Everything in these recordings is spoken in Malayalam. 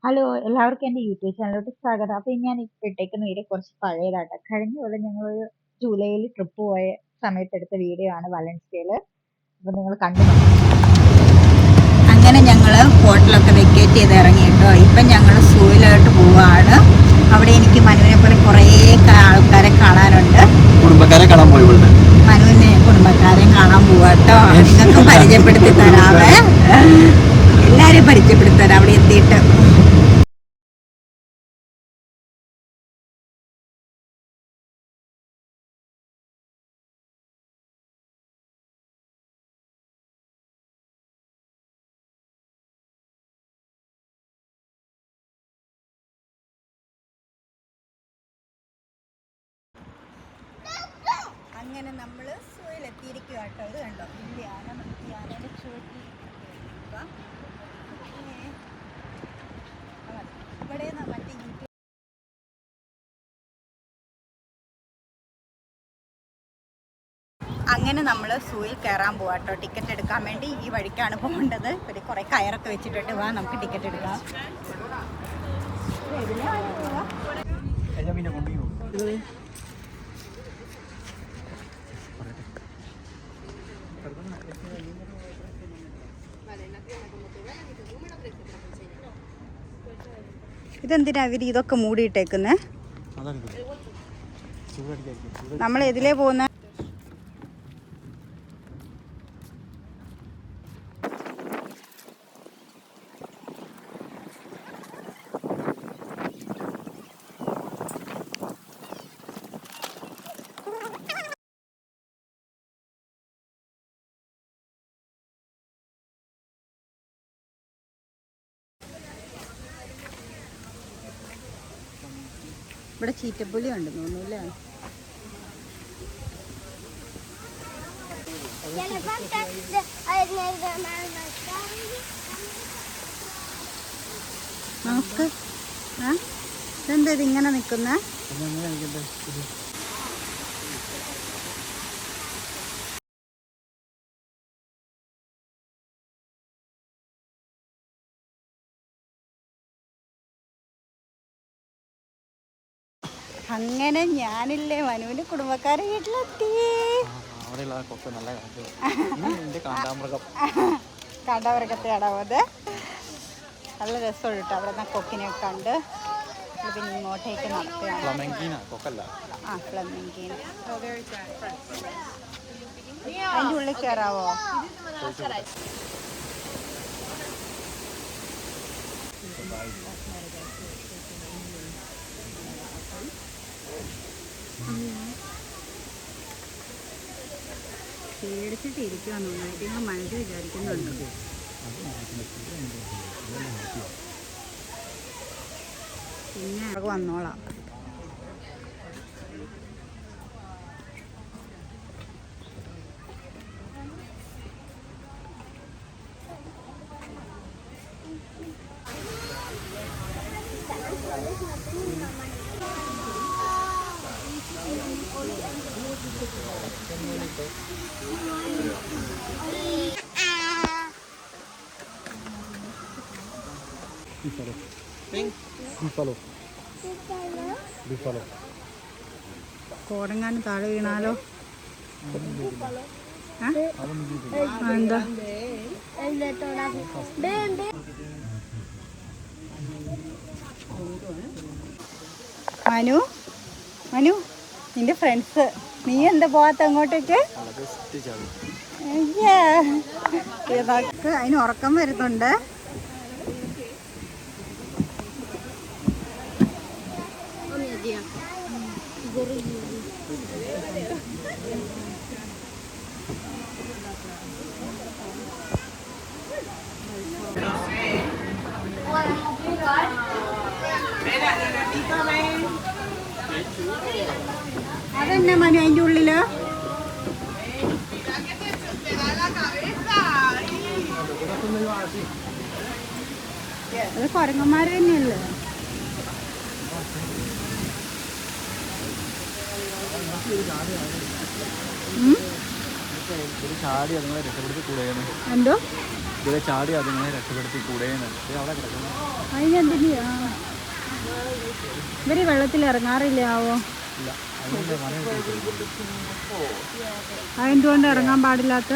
ഹലോ, എല്ലാവർക്കും എൻ്റെ യൂട്യൂബ് ചാനലിലോട്ട് സ്വാഗതം. അപ്പോൾ ഞാൻ ഇപ്പോൾ ഇട്ടേക്കുന്ന വീഡിയോ കുറച്ച് പഴയതാട്ടോ. കഴിഞ്ഞ കൊല്ലം ഞങ്ങളൊരു ജൂലൈയിൽ ട്രിപ്പ് പോയ സമയത്ത് എടുത്ത വീഡിയോ ആണ് വലൻസിയയിൽ. അപ്പോൾ നിങ്ങൾ കണ്ടു നോക്കണം. അങ്ങനെ ഞങ്ങൾ ഹോട്ടലൊക്കെ വെക്കേറ്റ് ചെയ്ത് ഇറങ്ങി കേട്ടോ. ഇപ്പം ഞങ്ങൾ സൂയിലോട്ട് പോവാണ്. അവിടെ എനിക്ക് മനുവിനെ പോലെ കുറേ ആൾക്കാരെ കാണാനുണ്ട്. കുടുംബക്കാരെ കാണാൻ പോയി. മനുവിനെ കുടുംബക്കാരെ കാണാൻ പോവാ കേട്ടോ. നിങ്ങൾക്ക് പരിചയപ്പെടുത്തി തരാവേ. എല്ലാവരെയും പരിചയപ്പെടുത്തി തരാം അവിടെ എത്തിയിട്ട്. അങ്ങനെ നമ്മൾ സൂയിലെത്തിയിരിക്കുക കേട്ടോ. ഇത് കണ്ടോ, വലിയ ആന. നമുക്ക് ആനയുടെ ചുവട്ടിൽ ഇവിടെ മറ്റേ യൂട്യൂബ്. അങ്ങനെ നമ്മൾ സൂയിൽ കയറാൻ പോവാ കേട്ടോ. ടിക്കറ്റ് എടുക്കാൻ വേണ്ടി ഈ വഴിക്കാണ് പോകേണ്ടത്. ഒരു കുറേ കയറൊക്കെ വെച്ചിട്ടിട്ട് വാ, നമുക്ക് ടിക്കറ്റ് എടുക്കാം. ഇതെന്തിനാ അവര് ഇതൊക്കെ മൂടിയിട്ടേക്കുന്നേ? നമ്മൾ എതിലേ പോകുന്ന? ഇവിടെ ചീറ്റപ്പുലി ഉണ്ടെന്ന് തോന്നുന്നു അല്ലേ? നമുക്ക് ഇതെന്താ ഇതിങ്ങനെ നിൽക്കുന്ന? അങ്ങനെ ഞാനില്ലേ മനുവിന്റെ കുടുംബക്കാരെ വീട്ടിലെത്തി. കാണ്ടാമൃഗത്തെയാണോ അത്? നല്ല രസമുണ്ട് കേട്ടോ. അവിടെ നിന്ന് കൊക്കിനെ കണ്ട് പിന്നെ ഇങ്ങോട്ടേക്ക് നടത്തുകയാണ്. ആ, ഫ്ലമിംഗീന. അതിൻ്റെ ഉള്ളിൽ കയറാവോ? പേടിച്ചിട്ടിരിക്കുക നന്നായിട്ട്. നിങ്ങൾ മനസ്സിൽ വിചാരിക്കുന്നുണ്ട് പിന്നെ അവിടെ വന്നോളാം. കോടങ്ങാനും താഴെ വീണാലോ? എന്താ മനു മനു നിന്റെ ഫ്രണ്ട്സ്, നീ എന്താ പോവാത്ത അങ്ങോട്ടേക്ക്? അതിന് ഉറക്കം വരുന്നുണ്ട്. അതെന്നാ മനു അതിൻ്റെ ഉള്ളില്? അത് കുരങ്ങന്മാർ തന്നെയല്ലേ? എന്തോ ഇതിലെ ചാടി അതിനെ രക്ഷപ്പെടുത്തി കൂടെ അവിടെ കിടക്കുന്നു. അതിനെന്തിനാ ഇവര് വെള്ളത്തിൽ ഇറങ്ങാറില്ല ആവോ? ഇല്ല, അതുകൊണ്ട് അതെന്തുകൊണ്ട് ഇറങ്ങാൻ പാടില്ലാത്ത?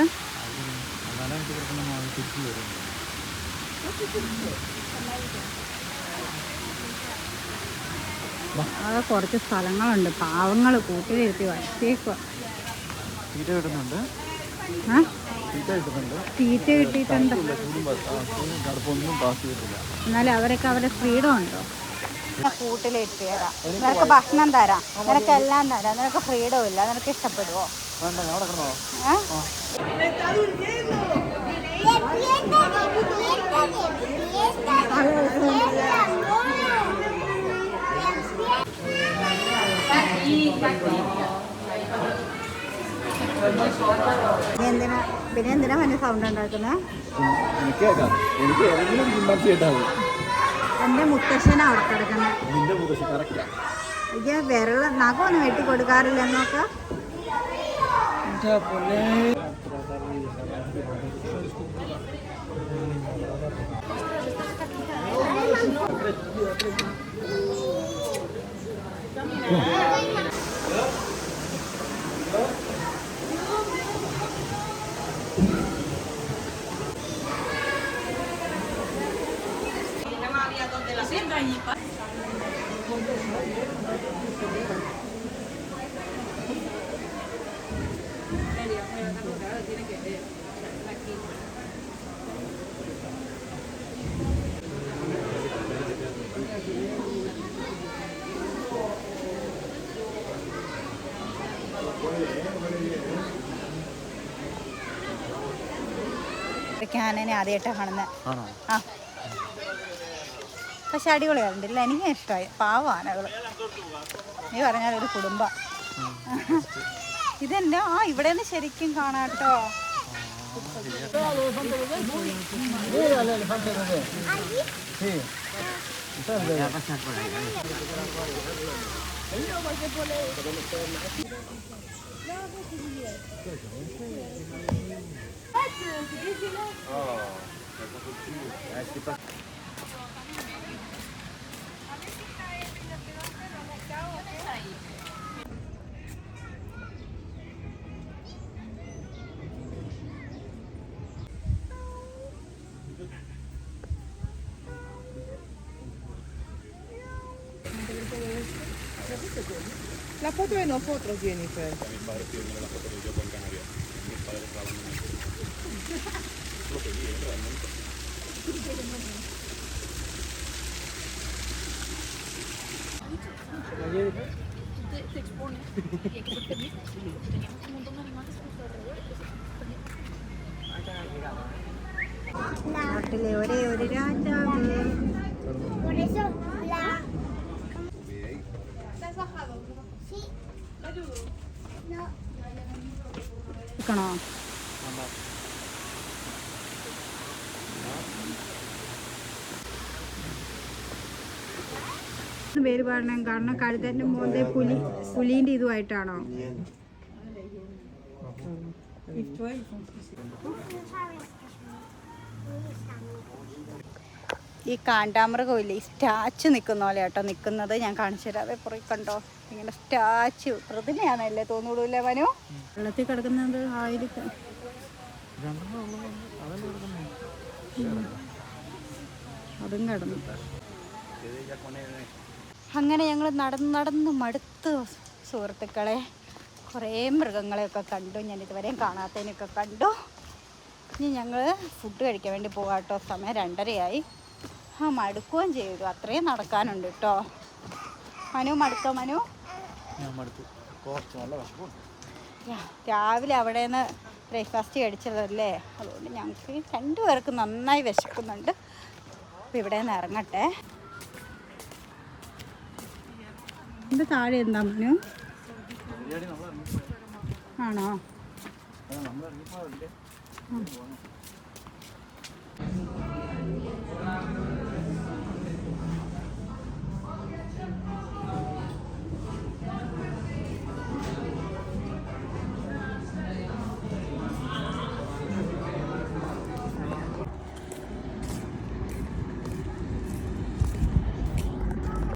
തിരിച്ചു വരും. അവിടെ കുറച്ച് സ്ഥലങ്ങളുണ്ട്, പാവങ്ങൾ കൂട്ടിലിരുത്തി വരച്ചേക്കുക. തീറ്റ കിട്ടുന്നുണ്ട്, തീറ്റ കിട്ടിയിട്ടുണ്ട്. എന്നാലും അവരൊക്കെ അവരുടെ ഫ്രീഡം ഉണ്ടോ? കൂട്ടിലിരുത്തി തരാം, നിനക്ക് ഭക്ഷണം തരാം, നിനക്ക് എല്ലാം തരാം, നിനക്ക് ഫ്രീഡം ഇല്ല, നിനക്ക് ഇഷ്ടപ്പെടുവോ? പിന്നെ എന്തിനാ മന സൗണ്ട് ഉണ്ടാക്കുന്നത്? എന്റെ മുത്തശ്ശനാ അവിടെ കിടക്കുന്നത്. ഇത് വിരള നഖമൊന്നും വെട്ടി കൊടുക്കാറില്ല എന്നൊക്കെ. ആനനെ ആദ്യമായിട്ടാണ് കാണുന്നത്. ആ പക്ഷെ അടിപൊളിയാറുണ്ടല്ലേ, എനിക്ക് ഇഷ്ടമായി. പാവം ആനകൾ, നീ പറഞ്ഞാലൊരു കുടുംബം. ഇതെന്നാ ഇവിടെ നിന്ന് ശരിക്കും കാണാട്ടോ. La foto de nosotros, Jennifer. Te expone y hay que proteger. Teníamos un montón de animales justo alrededor. നാട്ടിലെ ഒരേ ഒരു രാജാവ്. ണോ പേര് പറയണം, കാരണം കഴുതന്റെ മോന്റെ പുലിന്റെ ഇതുമായിട്ടാണോ? ഈ കാണ്ടാമൃഗമില്ലേ, ഈ സ്റ്റാച്ചു നിൽക്കുന്ന പോലെ കേട്ടോ നിൽക്കുന്നത്. ഞാൻ കാണിച്ചു തരാം, അതേ പുറകെ കണ്ടോ, ഇങ്ങനെ സ്റ്റാച്ചു പ്രതിമയാണല്ലേ തോന്നൂല്ലേ മനു? വെള്ളത്തിൽ കിടക്കുന്നത് ആയിരിക്കും. അതും കിടന്നു. അങ്ങനെ ഞങ്ങൾ നടന്ന് മടുത്തു സുഹൃത്തുക്കളെ. കുറേ മൃഗങ്ങളെയൊക്കെ കണ്ടു, ഞാൻ ഇതുവരെയും കാണാത്തതിനൊക്കെ കണ്ടു. ഇനി ഞങ്ങൾ ഫുഡ് കഴിക്കാൻ വേണ്ടി പോകാം കേട്ടോ. സമയം 2:30 മടുക്കുകയും ചെയ്തു, അത്രയും നടക്കാനുണ്ട് കേട്ടോ. മനു മടുത്തോ? മനു രാവിലെ അവിടെ നിന്ന് ബ്രേക്ക്ഫാസ്റ്റ് കഴിച്ചതല്ലേ, അതുകൊണ്ട് ഞങ്ങൾക്ക് 2 പേർക്ക് നന്നായി വിശക്കുന്നുണ്ട്. അപ്പോൾ ഇവിടെ നിന്ന് ഇറങ്ങട്ടെ. എൻ്റെ താഴെ എന്താ മനു? ആണോ?